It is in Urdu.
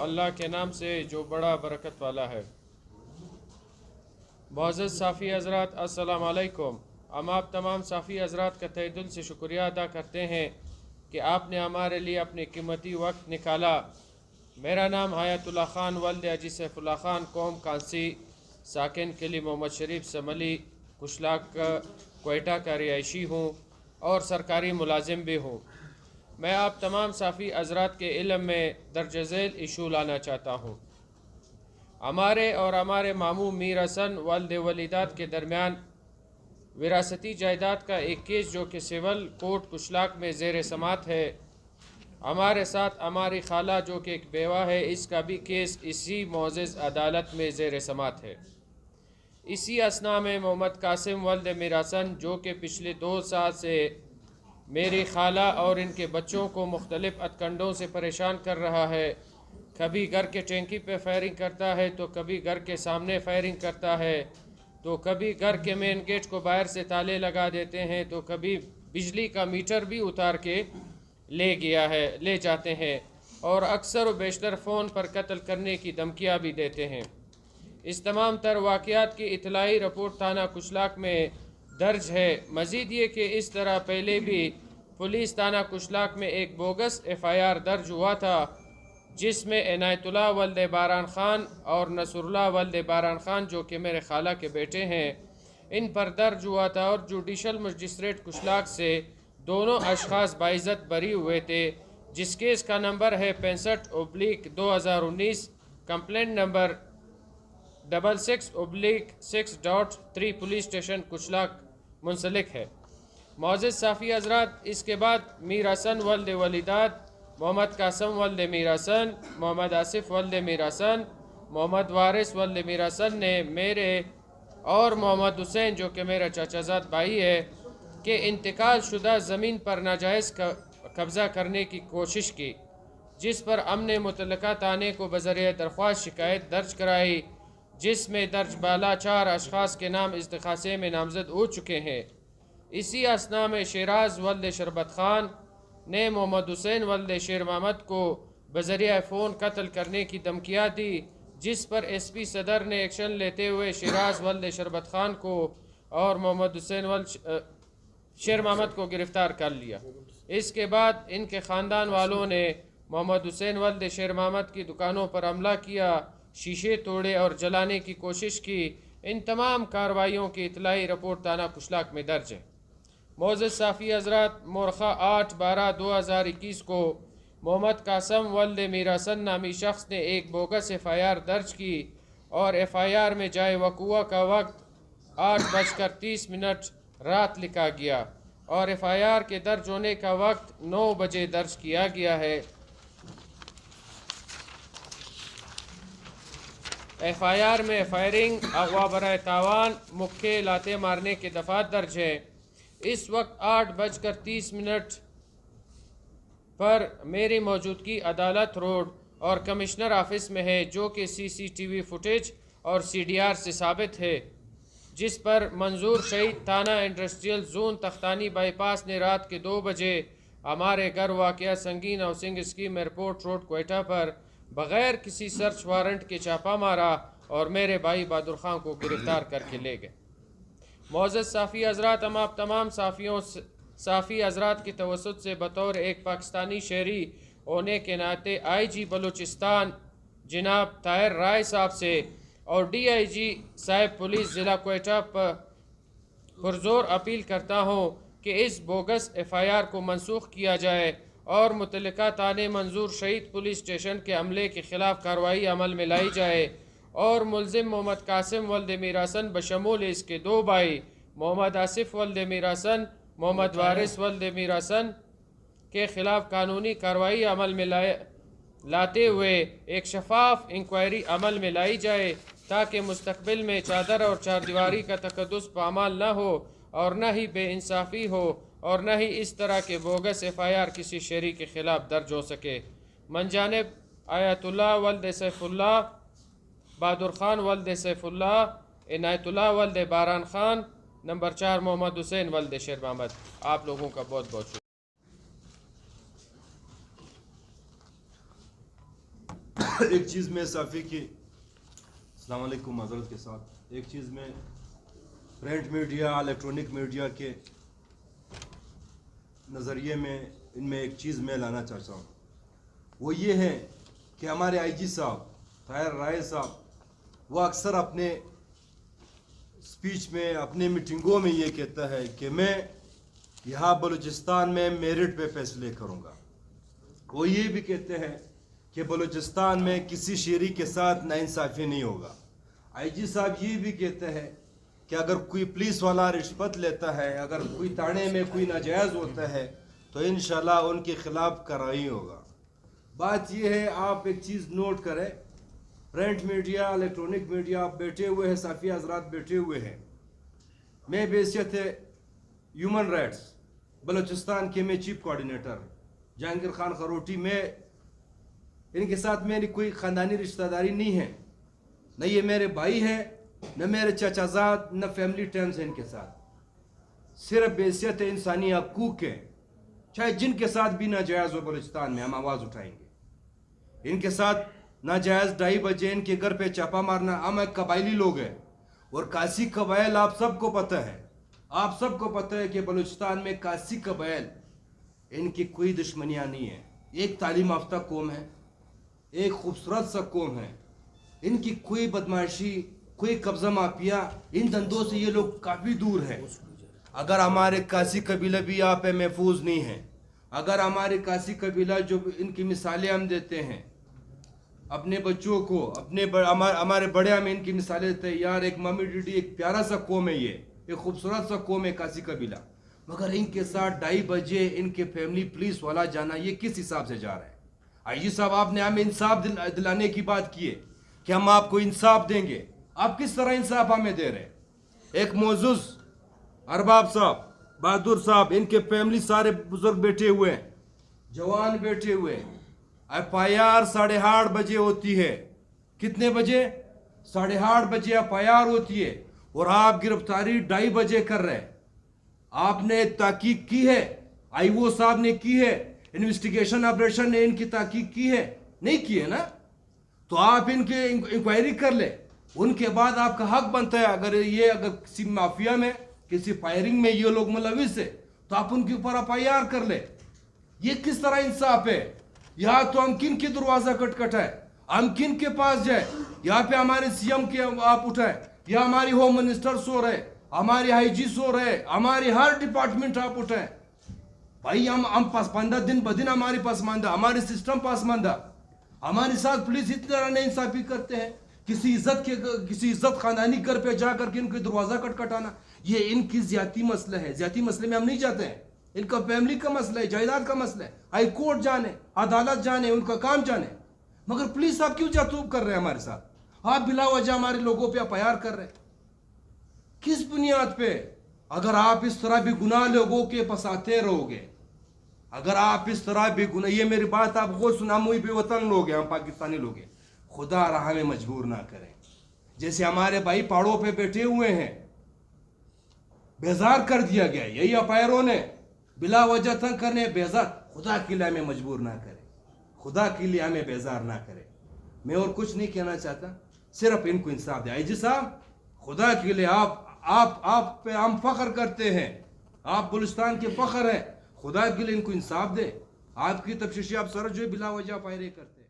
اللہ کے نام سے جو بڑا برکت والا ہے۔ معزز صافی حضرات، السلام علیکم۔ ہم آپ تمام صافی حضرات کا تہہ دل سے شکریہ ادا کرتے ہیں کہ آپ نے ہمارے لیے اپنے قیمتی وقت نکالا۔ میرا نام حیات اللہ خان ولد حاجی سیف اللہ خان، قوم کانسی، ساکن قلی محمد شریف سملی، کشلاک کوئٹہ کا رہائشی ہوں اور سرکاری ملازم بھی ہوں۔ میں آپ تمام صافی حضرات کے علم میں درج ذیل ایشو لانا چاہتا ہوں۔ ہمارے اور ہمارے ماموں میر حسن ولد ولیدات کے درمیان وراثتی جائیداد کا ایک کیس جو کہ سول کورٹ کشلاک میں زیر سماعت ہے۔ ہمارے ساتھ ہماری خالہ جو کہ ایک بیوہ ہے، اس کا بھی کیس اسی معزز عدالت میں زیر سماعت ہے۔ اسی اثناء میں محمد قاسم ولد میر حسن جو کہ پچھلے 2 سال سے میری خالہ اور ان کے بچوں کو مختلف ہتھکنڈوں سے پریشان کر رہا ہے، کبھی گھر کے ٹینکی پہ فائرنگ کرتا ہے تو کبھی گھر کے سامنے فائرنگ کرتا ہے، تو کبھی گھر کے مین گیٹ کو باہر سے تالے لگا دیتے ہیں، تو کبھی بجلی کا میٹر بھی اتار کے لے جاتے ہیں، اور اکثر و بیشتر فون پر قتل کرنے کی دھمکیاں بھی دیتے ہیں۔ اس تمام تر واقعات کی اطلاعی رپورٹ تھانہ کشلاک میں درج ہے۔ مزید یہ کہ اس طرح پہلے بھی پولیس تھانہ کشلاک میں ایک بوگس FIR درج ہوا تھا، جس میں عنایت اللہ ولد باران خان اور نصر اللہ ولد باران خان جو کہ میرے خالہ کے بیٹے ہیں، ان پر درج ہوا تھا، اور جوڈیشل مجسٹریٹ کشلاک سے دونوں اشخاص باعزت بری ہوئے تھے، جس کیس کا نمبر ہے 65/2019، کمپلینٹ نمبر 66/6.3 پولیس اسٹیشن کشلاک منسلک ہے۔ معزز صافی حضرات، اس کے بعد میر حسن ولد ولیدات، محمد قاسم ولد میر حسن، محمد آصف ولد میر حسن، محمد وارث ولد میر حسن نے میرے اور محمد حسین جو کہ میرا چچا زاد بھائی ہے کہ انتقال شدہ زمین پر ناجائز قبضہ کرنے کی کوشش کی، جس پر ہم نے متعلقہ تھانے کو بذریعہ درخواست شکایت درج کرائی، جس میں درج بالا 4 اشخاص کے نام استغاثے میں نامزد ہو چکے ہیں۔ اسی اثناء میں شیراز ولد شربت خان نے محمد حسین ولد شیر محمد کو بذریعہ فون قتل کرنے کی دھمکیاں دی، جس پر SP صدر نے ایکشن لیتے ہوئے شیراز ولد شربت خان کو اور محمد حسین ولد شیر محمد کو گرفتار کر لیا۔ اس کے بعد ان کے خاندان والوں نے محمد حسین ولد شیر محمد کی دکانوں پر حملہ کیا، شیشے توڑے اور جلانے کی کوشش کی۔ ان تمام کارروائیوں کی اطلاعی رپورٹ تھانہ کشلاک میں درج ہے۔ معزز صافی حضرات، مورخہ 8/12/2021 کو محمد قاسم ولد میر حسن نامی شخص نے ایک بوگس FIR درج کی، اور FIR میں جائے وقوع کا وقت 8:30 رات لکھا گیا، اور FIR کے درج ہونے کا وقت 9 بجے درج کیا گیا ہے۔ FIR میں فائرنگ، اغوا برائے تاوان، مکے لاتے مارنے کے دفعات درج ہیں۔ اس وقت 8:30 پر میری موجودگی عدالت روڈ اور کمشنر آفس میں ہے، جو کہ CCTV فوٹیج اور CDR سے ثابت ہے، جس پر منظور شہید تھانہ industrial zone Takhtani bypass نے رات کے 2 بجے ہمارے گھر واقعہ سنگین housing scheme airport road Quetta پر بغیر کسی سرچ وارنٹ کے چھاپہ مارا اور میرے بھائی بہادر خان کو گرفتار کر کے لے گئے۔ معزز صافی حضرات، ہم آپ تمام صافی حضرات کی توسط سے بطور ایک پاکستانی شہری ہونے کے ناطے IG بلوچستان جناب طاہر رائے صاحب سے اور DIG صاحب پولیس ضلع کوئٹہ پر پرزور اپیل کرتا ہوں کہ اس بوگس FIR کو منسوخ کیا جائے اور متعلقہ تھانے منظور شہید پولیس اسٹیشن کے عملے کے خلاف کارروائی عمل میں لائی جائے، اور ملزم محمد قاسم ولد میر حسن بشمول اس کے 2 بھائی محمد آصف ولد میر حسن، محمد وارث ولد میر حسن کے خلاف قانونی کارروائی عمل میں لاتے ہوئے ایک شفاف انکوائری عمل میں لائی جائے، تاکہ مستقبل میں چادر اور چاردیواری کا تقدس پامال نہ ہو، اور نہ ہی بے انصافی ہو، اور نہ ہی اس طرح کے بوگس FIR کسی شہری کے خلاف درج ہو سکے۔ من جانب آیت اللہ ولد سیف اللہ، بہادر خان ولد سیف اللہ، عنایت اللہ ولد باران خان، نمبر 4 محمد حسین ولد شیر محمد۔ آپ لوگوں کا بہت بہت شکریہ۔ ایک چیز میں صافی کی السلام علیکم معذرت کے ساتھ ایک چیز میں پرنٹ میڈیا الیکٹرانک میڈیا کے نظریے میں ان میں ایک چیز میں لانا چاہتا ہوں، وہ یہ ہے کہ ہمارے آئی جی صاحب طاہر رائے صاحب وہ اکثر اپنے اسپیچ میں اپنے میٹنگوں میں یہ کہتا ہے کہ میں یہاں بلوچستان میں میرٹ پہ فیصلے کروں گا۔ وہ یہ بھی کہتے ہیں کہ بلوچستان میں کسی شہری کے ساتھ ناانصافی نہیں ہوگا۔ آئی جی صاحب یہ بھی کہتے ہیں کہ اگر کوئی پولیس والا رشوت لیتا ہے، اگر کوئی تھانے میں کوئی ناجائز ہوتا ہے تو انشاءاللہ ان کے خلاف کارروائی ہوگا۔ بات یہ ہے، آپ ایک چیز نوٹ کریں، پرنٹ میڈیا الیکٹرانک میڈیا آپ بیٹھے ہوئے ہیں، صحافی حضرات بیٹھے ہوئے ہیں، میں بحیثیت ہیومن رائٹس بلوچستان کے میں چیف کوارڈینیٹر جہانگیر خان خروٹی، میں ان کے ساتھ میری کوئی خاندانی رشتہ داری نہیں ہے، نہ یہ میرے بھائی ہیں نہ میرے چچا زاد، نہ فیملی ٹرمز ہیں ان کے ساتھ، صرف بحیثیت انسانی حقوق کے، چاہے جن کے ساتھ بھی ناجائز ہو بلوچستان میں ہم آواز اٹھائیں گے۔ ان کے ساتھ ناجائز 2:30 بجے ان کے گھر پہ چھاپا مارنا، ہم ایک قبائلی لوگ ہیں اور کاسی قبائل آپ سب کو پتہ ہے، آپ سب کو پتہ ہے کہ بلوچستان میں کاسی قبائل ان کی کوئی دشمنیاں نہیں ہیں، ایک تعلیم یافتہ قوم ہے، ایک خوبصورت سا قوم ہے، ان کی کوئی بدمعاشی، کوئی قبضہ مافیا، ان دندوں سے یہ لوگ کافی دور ہیں۔ اگر ہمارے کاسی قبیلہ بھی یہاں پہ محفوظ نہیں ہے، اگر ہمارے کاسی قبیلہ جو ان کی مثالیں ہم دیتے ہیں اپنے بچوں کو، ہمارے بڑے ہم ان کی مثالیں دیتے ہیں، یار ایک ممی ڈیڈی ایک پیارا سا قوم ہے، یہ ایک خوبصورت سا قوم ہے کاسی قبیلہ، مگر ان کے ساتھ 2:30 بجے ان کے فیملی پولیس والا جانا، یہ کس حساب سے جا رہا ہے؟ آئی جی صاحب آپ نے ہمیں انصاف دلانے کی بات کی ہے کہ ہم آپ کو انصاف دیں گے، آپ کس طرح انصاف ہمیں دے رہے ہیں؟ ایک معزز ارباب صاحب، بہادر صاحب، ان کے فیملی سارے بزرگ بیٹھے ہوئے ہیں، جوان بیٹھے ہوئے ہیں، FIR 8:30 بجے ہوتی ہے، کتنے بجے؟ 8:30 بجے FIR ہوتی ہے اور آپ گرفتاری 2:30 بجے کر رہے ہیں۔ آپ نے تحقیق کی ہے؟ IO صاحب نے کی ہے؟ انویسٹیگیشن آپریشن نے ان کی تحقیق کی ہے؟ نہیں کی ہے نا؟ تو آپ ان کے انکوائری کر لیں، ان کے بعد آپ کا حق بنتا ہے، اگر کسی مافیا میں کسی فائرنگ میں یہ لوگ ملوث ہے تو آپ ان کے اوپر FIR کر لیں۔ یہ کس طرح انصاف ہے؟ یہاں تو ہم کن کے دروازہ کٹکھٹائے، ہم کن کے پاس جائے؟ یہاں پہ ہمارے CM کے آپ اٹھائے، یا ہماری ہوم منسٹر سو رہے، ہماری IG سو رہے، ہماری ہر ڈپارٹمنٹ آپ اٹھائے۔ بھائی ہم پسماندہ، دن بدن ہماری پسماندہ، ہماری سسٹم پسماندہ، ہمارے ساتھ پولیس اتنی طرح نہیں انصافی کرتے ہیں، کسی عزت خاندانی گھر پہ جا کر کے ان کے دروازہ کٹکھٹانا، یہ ان کی زیادتی مسئلہ ہے۔ زیادتی مسئلے میں ہم نہیں جاتے ہیں، ان کا فیملی کا مسئلہ ہے، جائیداد کا مسئلہ ہے، ہائی کورٹ جانے، عدالت جانے، ان کا کام جانے، مگر پولیس آپ کیوں جاتوب کر رہے ہیں ہمارے ساتھ؟ آپ بلا وجہ ہمارے لوگوں پہ FIR کر رہے ہیں، کس بنیاد پہ؟ اگر آپ اس طرح بھی گناہ لوگوں کے پساتے رہو گے، اگر آپ اس طرح بھی گناہ، یہ میری بات آپ غور سنا، ہم بے وطن لوگ ہیں، ہم پاکستانی لوگ ہیں، خدا راہ میں مجبور نہ کریں۔ جیسے ہمارے بھائی پہاڑوں پہ بیٹھے ہوئے ہیں، بیزار کر دیا گیا، یہی FIR نے بلا وجہ تنگ کرنے، بیزار، خدا کے لیے ہمیں مجبور نہ کرے، خدا کے لیے ہمیں بیزار نہ کرے۔ میں اور کچھ نہیں کہنا چاہتا، صرف ان کو انصاف دے۔ IG صاحب خدا کے لیے آپ پہ ہم فخر کرتے ہیں، آپ بلوچستان کے فخر ہیں، خدا کے لیے ان کو انصاف دے۔ آپ کی تفتیشی افسر جو بلا وجہ فائرے کرتے ہیں۔